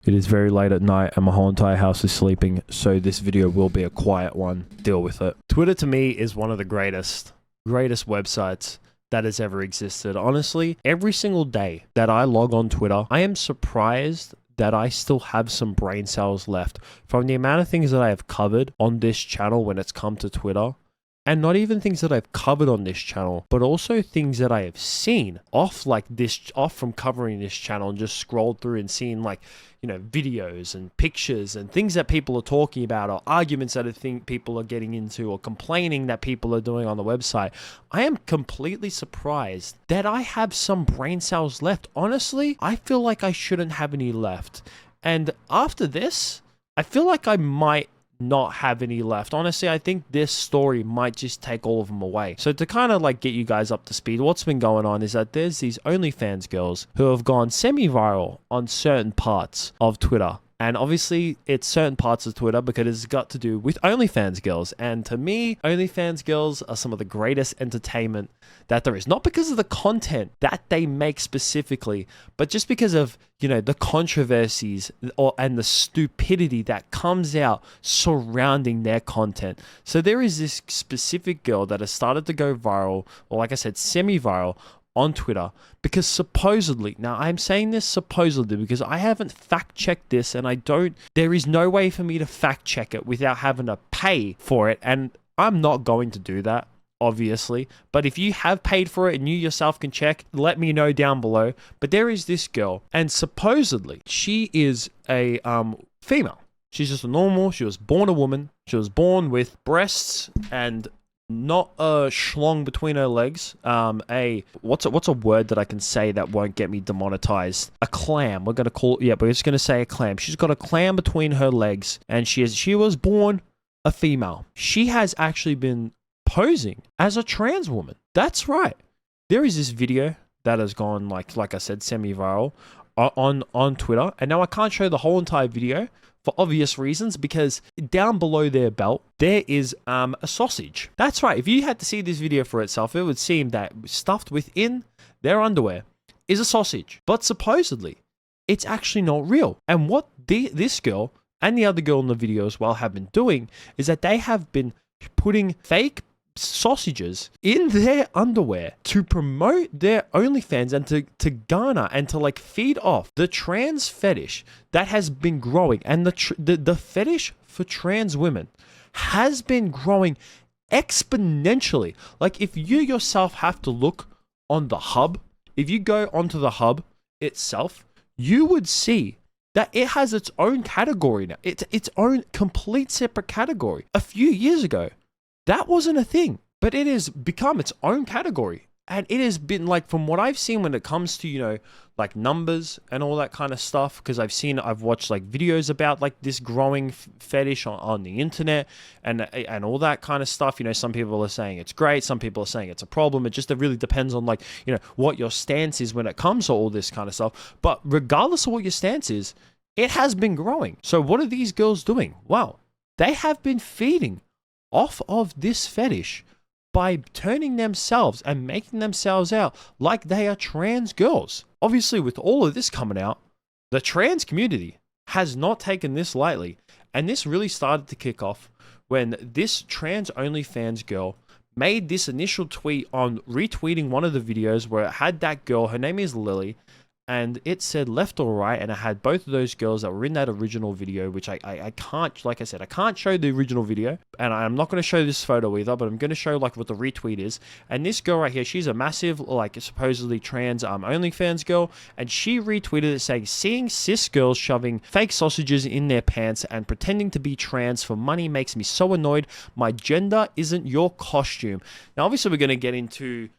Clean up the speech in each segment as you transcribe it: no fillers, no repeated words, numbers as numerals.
It is very late at night and my whole entire house is sleeping, so this video will be a quiet one. Deal with it. Twitter to me is one of the greatest websites that has ever existed. Honestly, every single day that I log on Twitter, I am surprised that I still have some brain cells left from the amount of things that I have covered on this channel when it's come to Twitter. And not even things that I've covered on this channel, but also things that I have seen off from covering this channel and just scrolled through and seen videos and pictures and things that people are talking about or arguments that I think people are getting into or complaining that people are doing on the website. I am completely surprised that I have some brain cells left. Honestly, I feel like I shouldn't have any left. And after this, I feel like I might not have any left. Honestly, I think this story might just take all of them away. So to kind of get you guys up to speed, what's been going on is that there's these OnlyFans girls who have gone semi-viral on certain parts of Twitter. And obviously, it's certain parts of Twitter because it's got to do with OnlyFans girls. And to me, OnlyFans girls are some of the greatest entertainment that there is. Not because of the content that they make specifically, but just because of, the controversies and the stupidity that comes out surrounding their content. So there is this specific girl that has started to go viral, or like I said, semi-viral, on Twitter because supposedly, now I'm saying this supposedly because I haven't fact checked this and there is no way for me to fact check it without having to pay for it, and I'm not going to do that, obviously. But if you have paid for it and you yourself can check, let me know down below. But there is this girl, and supposedly she is a female. She's just she was born a woman. She was born with breasts and not a schlong between her legs. What's a word that I can say that won't get me demonetized? A clam. We're just gonna say a clam. She's got a clam between her legs, and she was born a female. She has actually been posing as a trans woman. That's right. There is this video that has gone like I said, semi-viral on Twitter, and now I can't show the whole entire video for obvious reasons, because down below their belt, there is a sausage. That's right. If you had to see this video for itself, it would seem that stuffed within their underwear is a sausage. But supposedly, it's actually not real. And what this girl and the other girl in the video as well have been doing is that they have been putting fake sausages in their underwear to promote their OnlyFans and to garner and to feed off the trans fetish that has been growing. And the fetish for trans women has been growing exponentially. If you yourself have to look on the hub, if you go onto the hub itself, you would see that it has its own category now. It's its own complete separate category. A few years ago, that wasn't a thing, but it has become its own category. And it has been from what I've seen when it comes to, numbers and all that kind of stuff, because I've watched videos about this growing fetish on the internet and all that kind of stuff. Some people are saying it's great. Some people are saying it's a problem. It really depends on what your stance is when it comes to all this kind of stuff. But regardless of what your stance is, it has been growing. So what are these girls doing? Well, they have been feeding off of this fetish by turning themselves and making themselves out like they are trans girls. Obviously, with all of this coming out, the trans community has not taken this lightly. And this really started to kick off when this trans OnlyFans girl made this initial tweet on retweeting one of the videos where it had that girl, her name is Lily, and it said left or right, and it had both of those girls that were in that original video, which I can't, like I said, I can't show the original video, and I'm not going to show this photo either, but I'm going to show what the retweet is. And this girl right here, she's a massive, supposedly trans OnlyFans girl, and she retweeted it saying, seeing cis girls shoving fake sausages in their pants and pretending to be trans for money makes me so annoyed. My gender isn't your costume. Now, obviously, we're going to get into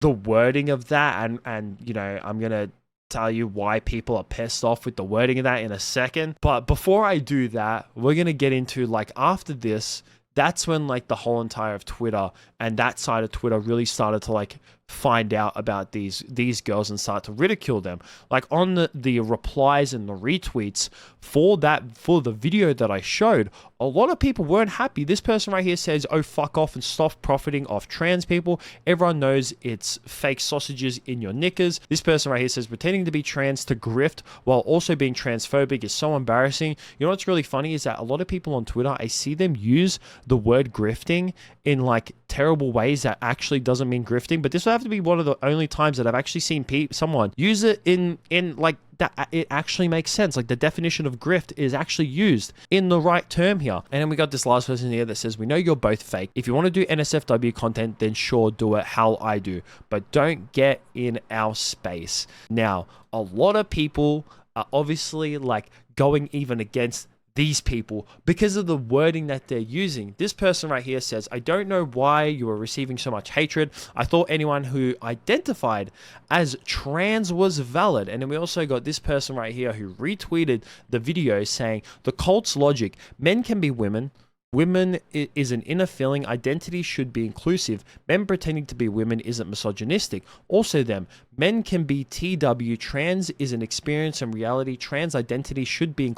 the wording of that, and I'm gonna tell you why people are pissed off with the wording of that in a second. But before I do that, we're gonna get into after this, that's when the whole entire of Twitter and that side of Twitter really started to find out about these girls and start to ridicule them. Like on the replies and the retweets for the video that I showed, a lot of people weren't happy. This person right here says, "Oh, fuck off and stop profiting off trans people. Everyone knows it's fake sausages in your knickers." This person right here says, "Pretending to be trans to grift while also being transphobic is so embarrassing." You know what's really funny is that a lot of people on Twitter, I see them use the word grifting in like terrible ways that actually doesn't mean grifting. But this will have to be one of the only times that I've actually seen someone use it in like that it actually makes sense. Like the definition of grift is actually used in the right term here. And then we got this last person here that says, "We know you're both fake. If you want to do NSFW content, then sure, do it how I do. But don't get in our space." Now, a lot of people are obviously like going even against these people because of the wording that they're using. This person right here says, "I don't know why you are receiving so much hatred. I thought anyone who identified as trans was valid." And then we also got this person right here who retweeted the video saying, "The cult's logic, men can be women. Women is an inner feeling. Identity should be inclusive. Men pretending to be women isn't misogynistic. Also them. Men can be TW. Trans is an experience and reality. Trans identity should be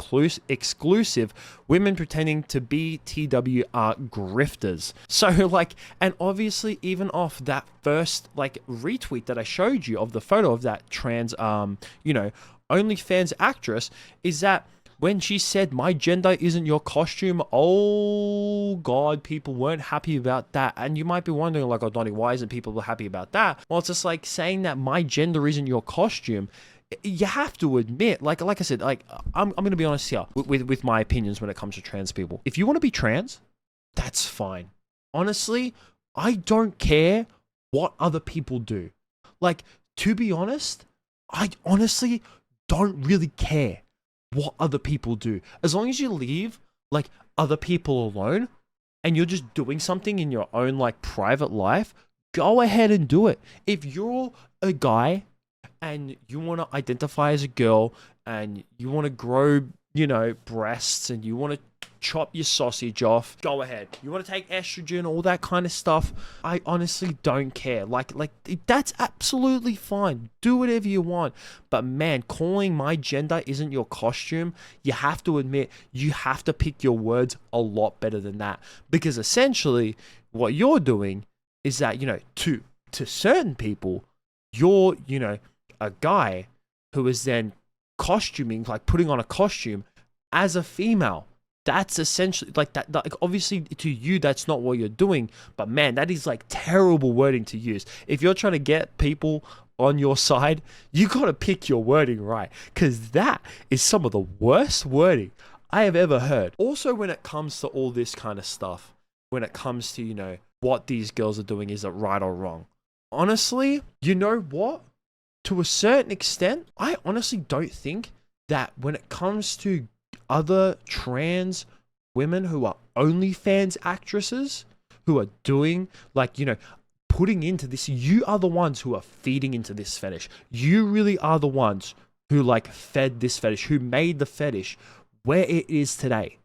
exclusive. Women pretending to be TW are grifters." So like, and obviously even off that first like retweet that I showed you of the photo of that trans, OnlyFans actress, is that when she said, "My gender isn't your costume," oh God, people weren't happy about that. And you might be wondering like, "Oh, Donnie, why isn't people happy about that?" Well, it's just like saying that my gender isn't your costume. You have to admit, like I said, like I'm going to be honest here with my opinions when it comes to trans people. If you want to be trans, that's fine. Honestly, I don't care what other people do. Like, to be honest, I honestly don't really care what other people do. As long as you leave like other people alone and you're just doing something in your own like private life, go ahead and do it. If you're a guy and you want to identify as a girl and you want to grow, breasts and you want to chop your sausage off, go ahead. You want to take estrogen, all that kind of stuff, I honestly don't care. Like that's absolutely fine. Do whatever you want. But man, calling my gender isn't your costume, you have to admit, you have to pick your words a lot better than that. Because essentially, what you're doing is that, to certain people, you're, a guy who is then costuming, like putting on a costume as a female. That's essentially like that. Like obviously to you, that's not what you're doing. But man, that is like terrible wording to use. If you're trying to get people on your side, you got to pick your wording right. Because that is some of the worst wording I have ever heard. Also, when it comes to all this kind of stuff, when it comes to, what these girls are doing, is it right or wrong? Honestly, you know what? To a certain extent, I honestly don't think that when it comes to other trans women who are OnlyFans actresses, who are doing like, putting into this, you are the ones who are feeding into this fetish. You really are the ones who like fed this fetish, who made the fetish where it is today.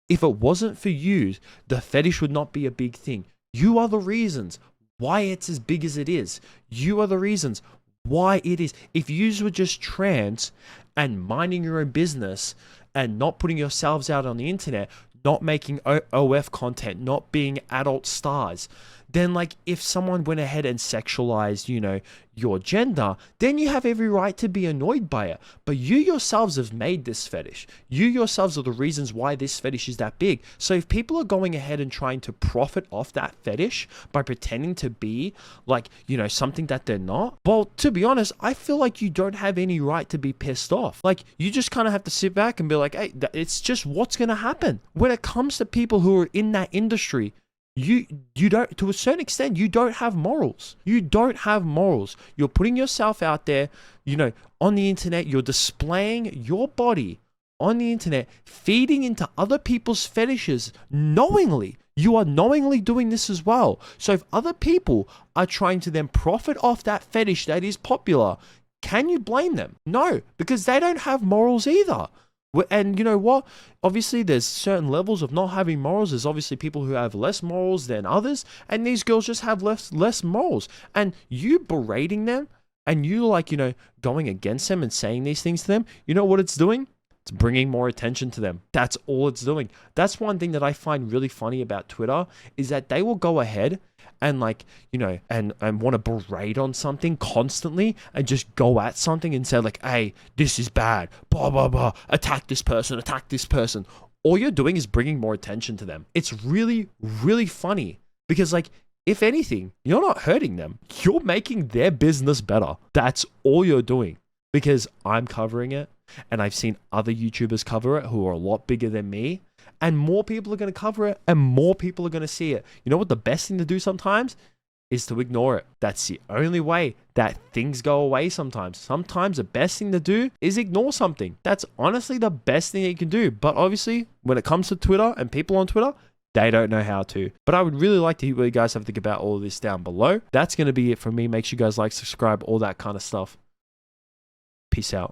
If it wasn't for you, the fetish would not be a big thing. You are the reasons why it's as big as it is. You are the reasons why it is. If you were just trans and minding your own business and not putting yourselves out on the internet, not making OF content, not being adult stars, then like if someone went ahead and sexualized, your gender, then you have every right to be annoyed by it. But you yourselves have made this fetish. You yourselves are the reasons why this fetish is that big. So if people are going ahead and trying to profit off that fetish by pretending to be like, something that they're not, well, to be honest, I feel like you don't have any right to be pissed off. Like you just kind of have to sit back and be like, hey, it's just what's going to happen. When it comes to people who are in that industry, you don't, to a certain extent, you don't have morals. You don't have morals. You're putting yourself out there, on the internet. You're displaying your body on the internet, feeding into other people's fetishes knowingly. You are knowingly doing this as well. So if other people are trying to then profit off that fetish that is popular, can you blame them? No, because they don't have morals either. And you know what? Obviously, there's certain levels of not having morals. There's obviously people who have less morals than others, and these girls just have less morals. And you berating them, and you like, going against them and saying these things to them, you know what it's doing? It's bringing more attention to them. That's all it's doing. That's one thing that I find really funny about Twitter is that they will go ahead and like, and want to berate on something constantly and just go at something and say like, hey, this is bad, blah, blah, blah, attack this person, attack this person. All you're doing is bringing more attention to them. It's really, really funny because like, if anything, you're not hurting them. You're making their business better. That's all you're doing because I'm covering it. And I've seen other YouTubers cover it who are a lot bigger than me. And more people are going to cover it and more people are going to see it. You know what the best thing to do sometimes is to ignore it. That's the only way that things go away sometimes. Sometimes the best thing to do is ignore something. That's honestly the best thing that you can do. But obviously, when it comes to Twitter and people on Twitter, they don't know how to. But I would really like to hear what you guys have to think about all of this down below. That's going to be it from me. Make sure you guys like, subscribe, all that kind of stuff. Peace out.